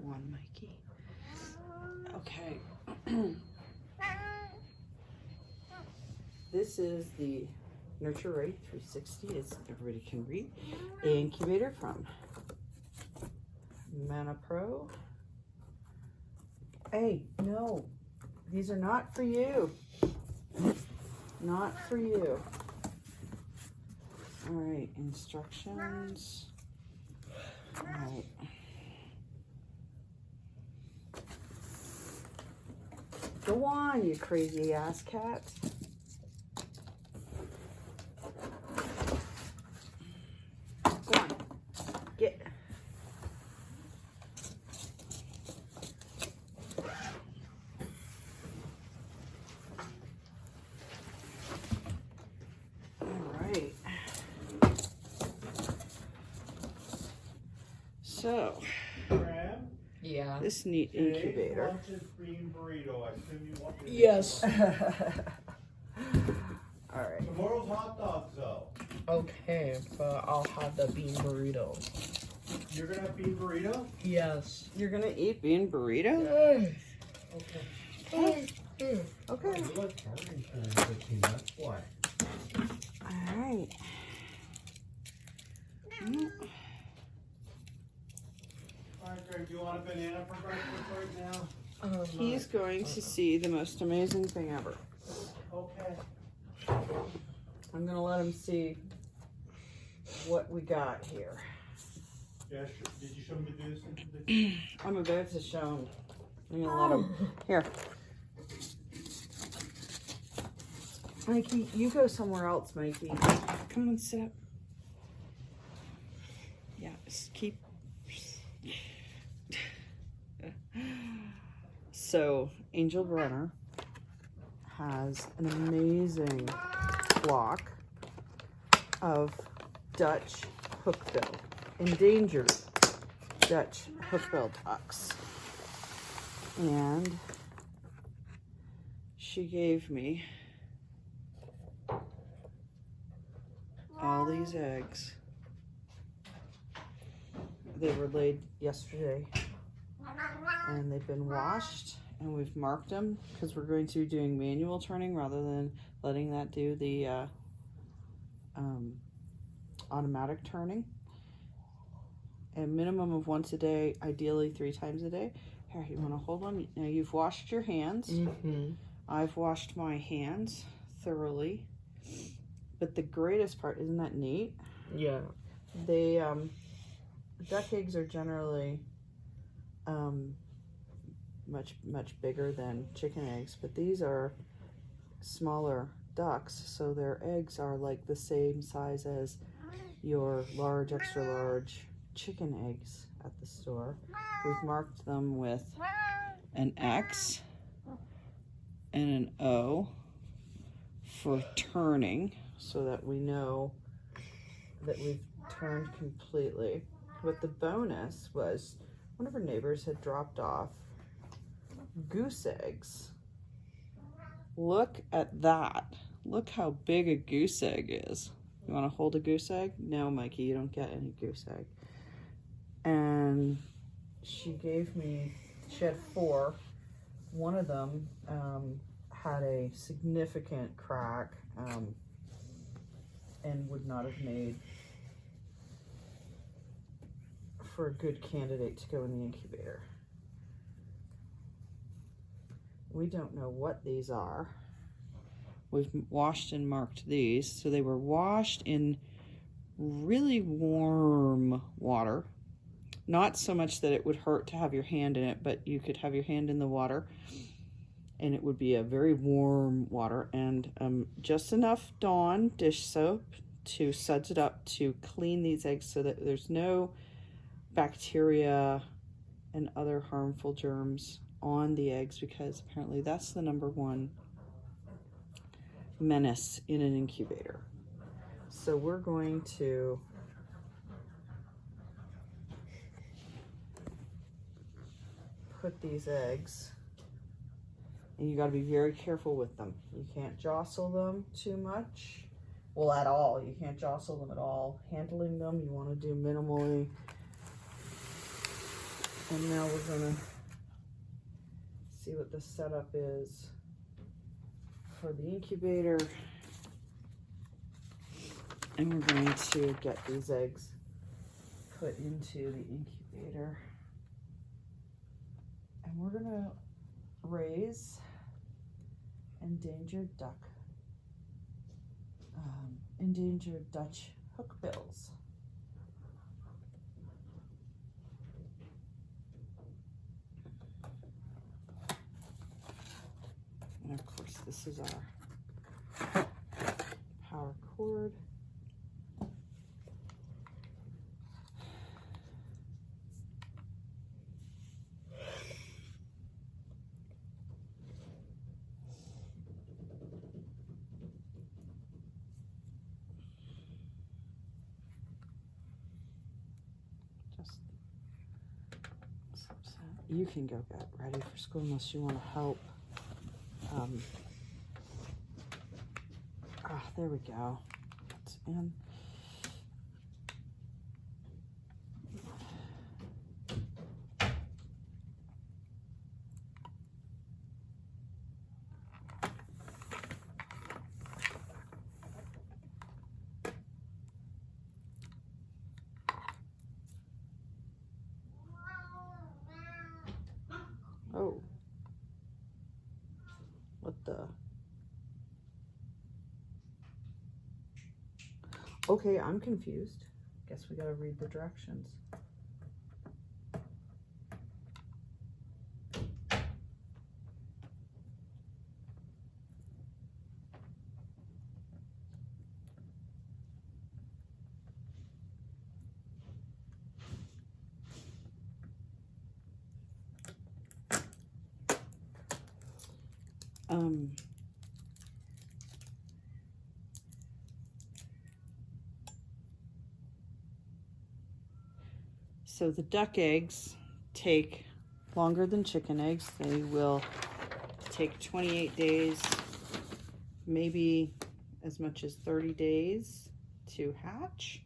Come on, Mikey. Okay. This is the Nurture Rate 360, as everybody can read. Incubator from Mana Pro. Hey, no, these are not for you. Not for you. All right, instructions. All right. Go on, you crazy ass cat. Go on. Get. All right. So. Yeah. This neat incubator. Lunch is bean burrito. I assume you want this. Yes. All right. Tomorrow's hot dogs, though. Okay, but I'll have the bean burrito. You're gonna have bean burrito? Yes. You're gonna eat bean burrito? Okay. Okay. You like burgers, that's why. All right. Alright, Greg, do you want a banana for breakfast right now? He's going to see the most amazing thing ever. Okay. I'm gonna let him see what we got here. Yeah, sure. Did you show me this? I'm about to show him. I'm gonna let him. Here. Mikey, you go somewhere else, Mikey. Come on, sit up. Yeah, just keep. So, Angel Runner has an amazing flock of Dutch hookbill, endangered Dutch hookbill ducks. And she gave me all these eggs. They were laid yesterday and they've been washed and we've marked them because we're going to be doing manual turning rather than letting that do the automatic turning. A minimum of once a day, ideally 3 times a day. Here, you want to hold them? Now you've washed your hands. Mm-hmm. I've washed my hands thoroughly. But the greatest part, isn't that neat? Yeah. They, duck eggs are generally much bigger than chicken eggs, but these are smaller ducks, so their eggs are like the same size as your large, extra large chicken eggs at the store. We've marked them with an X and an O for turning so that we know that we've turned completely. But the bonus was one of our neighbors had dropped off goose eggs. Look at that. Look how big a goose egg is. You want to hold a goose egg? No, Mikey, you don't get any goose egg. And she gave me, she had 4. One of them had a significant crack and would not have made for a good candidate to go in the incubator. We don't know what these are. We've washed and marked these. So they were washed in really warm water. Not so much that it would hurt to have your hand in it, but you could have your hand in the water and it would be a very warm water, and just enough Dawn dish soap to suds it up to clean these eggs so that there's no bacteria and other harmful germs on the eggs, because apparently that's the #1 menace in an incubator. So we're going to put these eggs, and you got to be very careful with them. You can't jostle them too much. Well, at all. You can't jostle them at all. Handling them, you want to do minimally. And now we're gonna see what the setup is for the incubator. And we're going to get these eggs put into the incubator. And we're gonna raise endangered Dutch hookbills. And of course, this is our power cord. You can go get ready for school unless you want to help. There we go. It's in. Oh. What the? Okay, I'm confused. Guess we gotta read the directions. So the duck eggs take longer than chicken eggs. They will take 28 days, maybe as much as 30 days to hatch.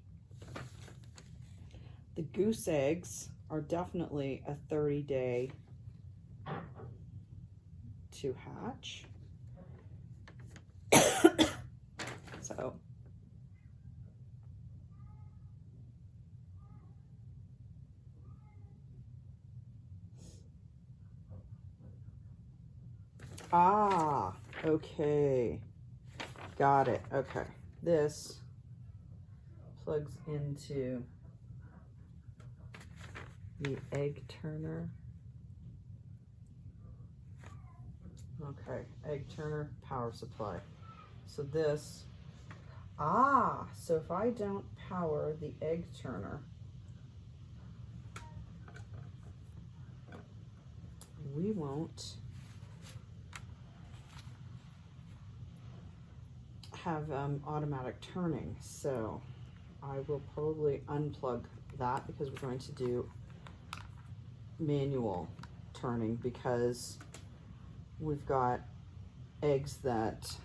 The goose eggs are definitely a 30-day to hatch. So okay, got it. Okay, this plugs into the egg turner. Okay, egg turner, power supply. So this, so if I don't power the egg turner, we won't have automatic turning. So I will probably unplug that because we're going to do manual turning because we've got eggs that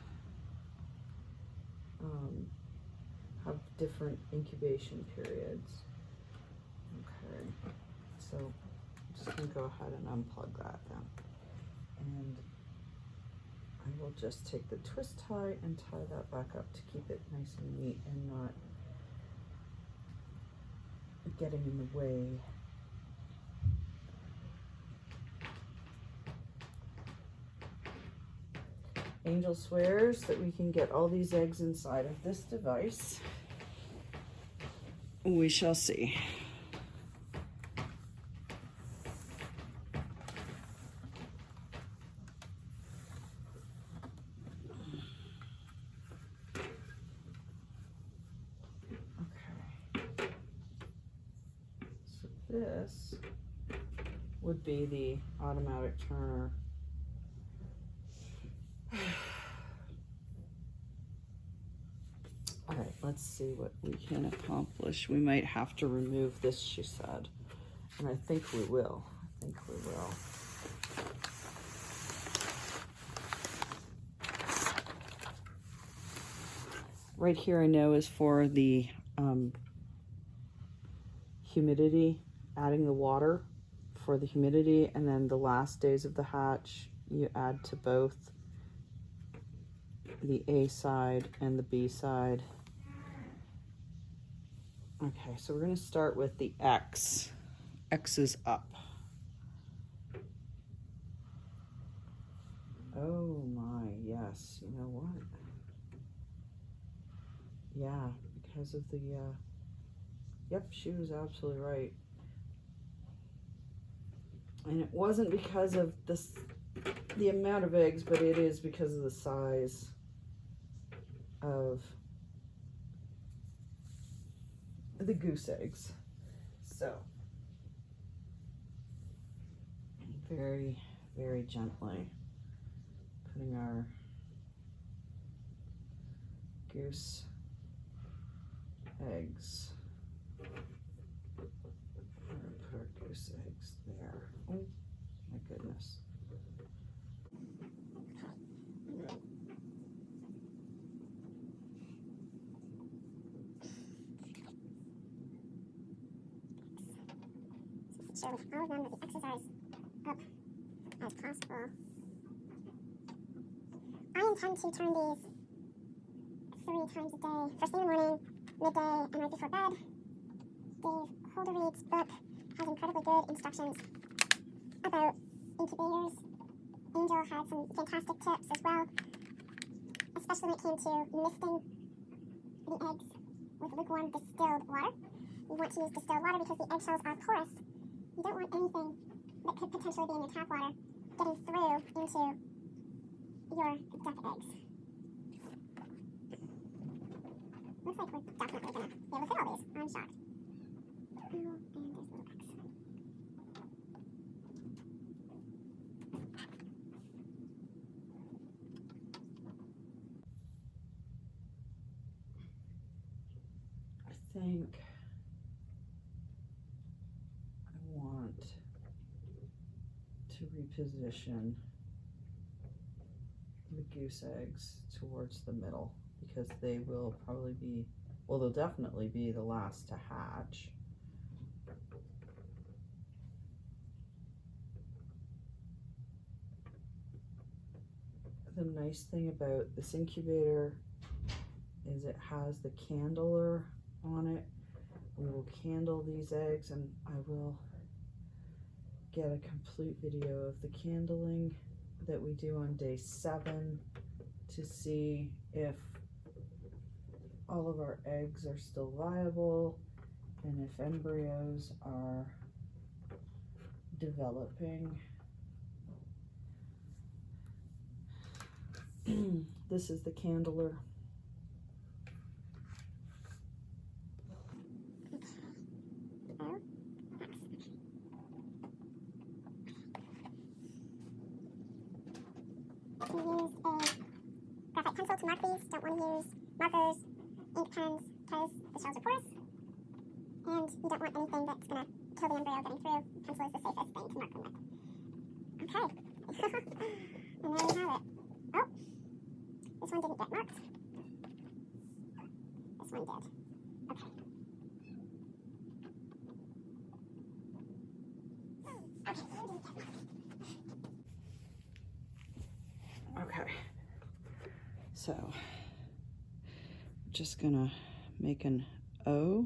have different incubation periods. Okay, so I'm just gonna go ahead and unplug that then. And I will just take the twist tie and tie that back up to keep it nice and neat and not getting in the way. Angel swears that we can get all these eggs inside of this device. We shall see. Okay. So this would be the automatic turner. All right, let's see what we can accomplish. We might have to remove this, she said. And I think we will. I think we will. Right here I know is for the humidity, adding the water for the humidity, and then the last days of the hatch you add to both the A side and the B side. Okay, so we're going to start with the X. X is up. Oh my, yes. You know what? Yeah, because of the, yep, she was absolutely right. And it wasn't because of this, the amount of eggs, but it is because of the size of the goose eggs. So, very, very gently putting our goose eggs. I'm gonna put our goose eggs there. Oh my goodness. Sure with all of them that the X's are as up as possible. I intend to turn these 3 times a day. First thing in the morning, midday, and right before bed. Dave Holderried's book has incredibly good instructions about incubators. Angel had some fantastic tips as well, especially when it came to misting the eggs with lukewarm distilled water. You want to use distilled water because the eggshells are porous. You don't want anything that could potentially be in your tap water getting through into your duck eggs. Looks like we're definitely gonna be able to fit all these. I'm shocked. Oh, and there's little X. I think I want to reposition the goose eggs towards the middle because they will probably be, well, they'll definitely be the last to hatch. The nice thing about this incubator is it has the candler on it. We will candle these eggs, and I will get a complete video of the candling that we do on day 7 to see if all of our eggs are still viable and if embryos are developing. This is the candler. You use a graphite pencil to mark these. Don't want to use markers, ink pens, because the shells are porous. And you don't want anything that's going to kill the embryo getting through. Pencil is the safest thing to mark them with. Okay. And there we have it. Oh, this one didn't get marked. This one did. Okay. Okay, so just gonna make an O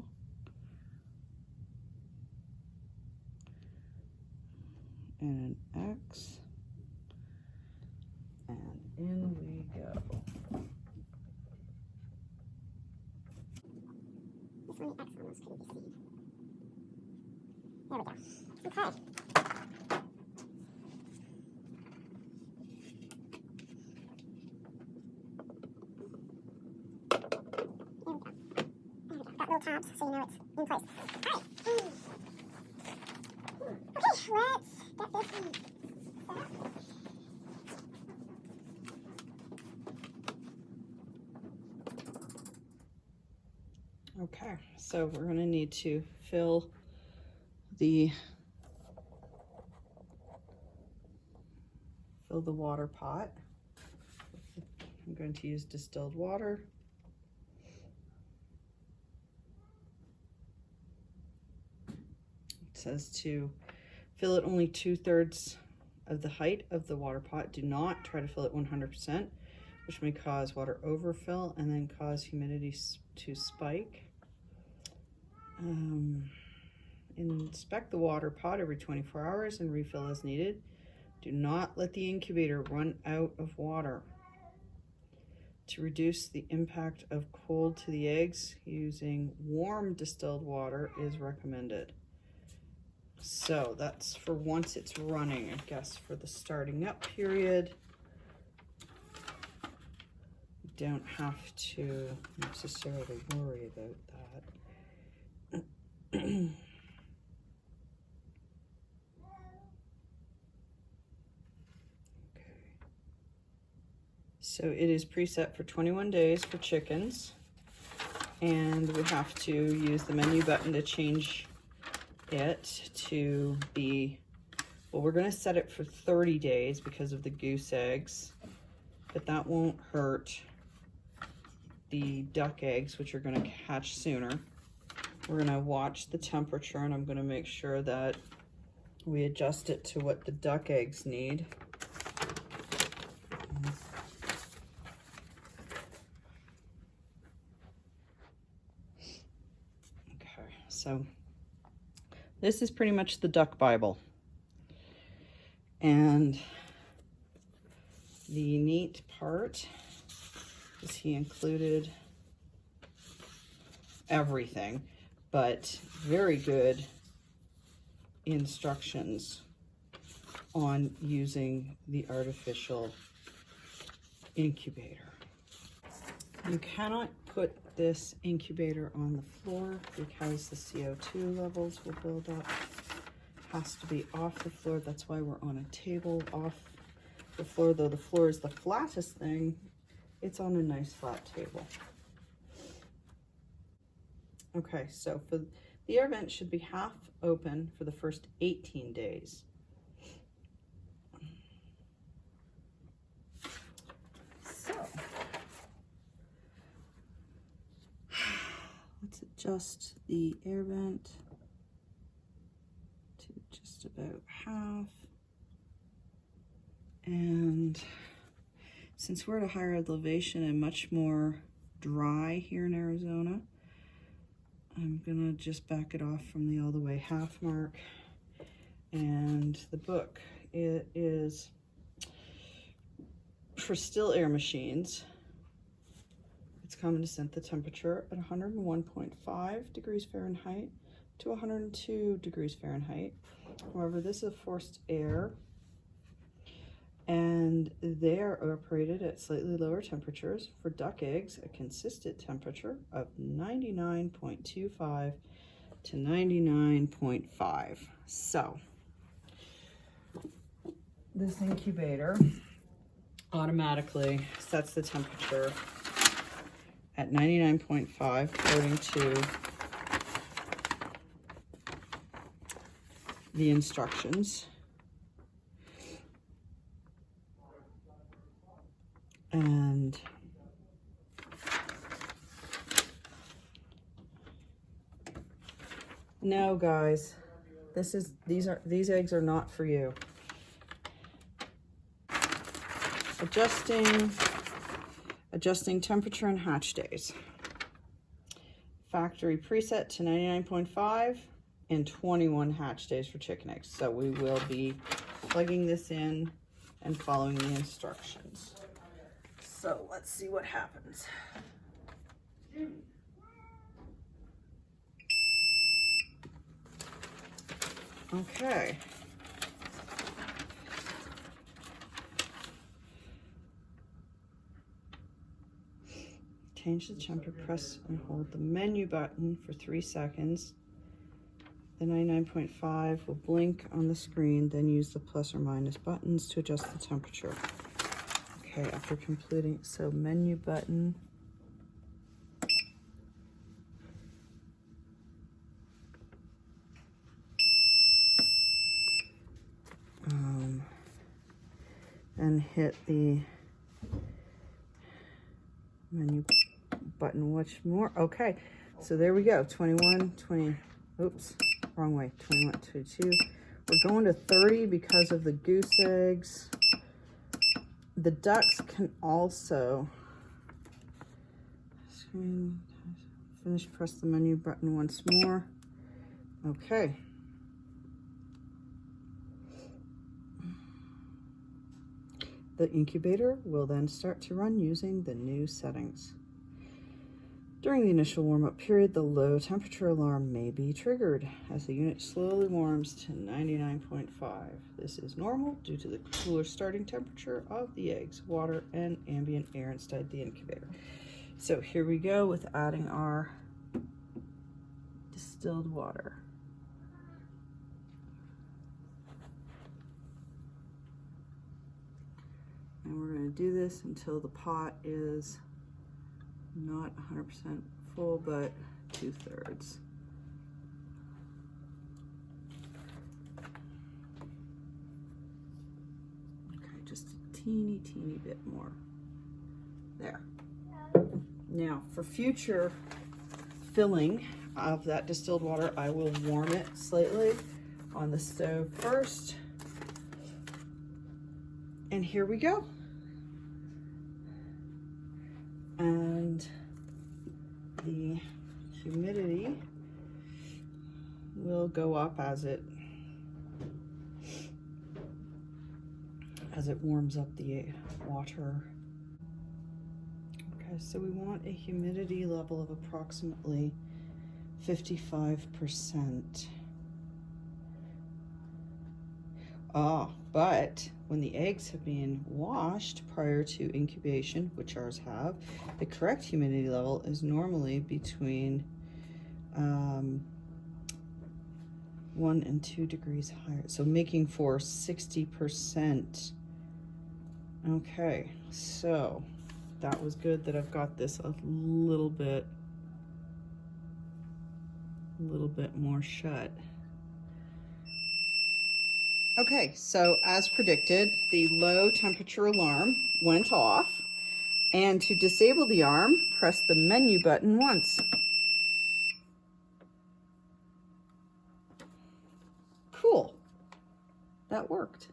and an X, and in we go. This one, the X almost couldn't be seen. There we go. Okay. Got little tabs so you know it's in place. Alright. Okay, let's get this set up. Okay, so we're gonna need to fill the water pot. I'm going to use distilled water. It says to Fill it only 2/3 of the height of the water pot. Do not try to fill it 100%, which may cause water overfill and then cause humidity to spike. Inspect the water pot every 24 hours and refill as needed. Do not let the incubator run out of water. To reduce the impact of cold to the eggs, using warm distilled water is recommended. So that's for once it's running. I guess for the starting up period, you don't have to necessarily worry about that. So it is preset for 21 days for chickens, and we have to use the menu button to change it to be, well, we're going to set it for 30 days because of the goose eggs, but that won't hurt the duck eggs, which are going to hatch sooner. We're going to watch the temperature, and I'm going to make sure that we adjust it to what the duck eggs need. So this is pretty much the duck Bible. And the neat part is he included everything, but very good instructions on using the artificial incubator. You cannot put this incubator on the floor because the CO2 levels will build up. Has to be off the floor. That's why we're on a table off the floor. Though the floor is the flattest thing, it's on a nice flat table. Okay, so for the air vent should be half open for the first 18 days. So let's adjust the air vent to just about half. And since we're at a higher elevation and much more dry here in Arizona, I'm gonna just back it off from the all the way half mark. And the book, it is for still air machines. It's common to set the temperature at 101.5 degrees Fahrenheit to 102 degrees Fahrenheit. However, this is forced air, and they are operated at slightly lower temperatures. For duck eggs, a consistent temperature of 99.25 to 99.5. So this incubator automatically sets the temperature at 99.5 according to the instructions. And no, guys, these eggs are not for you. Adjusting temperature and hatch days. Factory preset to 99.5 and 21 hatch days for chicken eggs. So we will be plugging this in and following the instructions. So let's see what happens. Okay. Change the temperature, press and hold the menu button for 3 seconds. The 99.5 will blink on the screen, then use the plus or minus buttons to adjust the temperature. Okay, after completing, so menu button. And hit the menu button once more. Okay, so there we go. 21, 20, oops, wrong way. 21, 22. We're going to 30 because of the goose eggs. The ducks can also finish, press the menu button once more. Okay. The incubator will then start to run using the new settings. During the initial warm-up period, the low temperature alarm may be triggered as the unit slowly warms to 99.5. This is normal due to the cooler starting temperature of the eggs, water, and ambient air inside the incubator. So here we go with adding our distilled water. And we're going to do this until the pot is not 100% full, but 2/3. Okay, just a teeny bit more. There. Now, for future filling of that distilled water, I will warm it slightly on the stove first. And here we go. And the humidity will go up as it warms up the water. Okay, so we want a humidity level of approximately 55%. But when the eggs have been washed prior to incubation, which ours have, the correct humidity level is normally between 1 and 2 degrees higher. So making for 60%. Okay, so that was good that I've got this a little bit more shut. Okay, so as predicted, the low temperature alarm went off, and to disable the alarm, press the menu button once. Cool, that worked.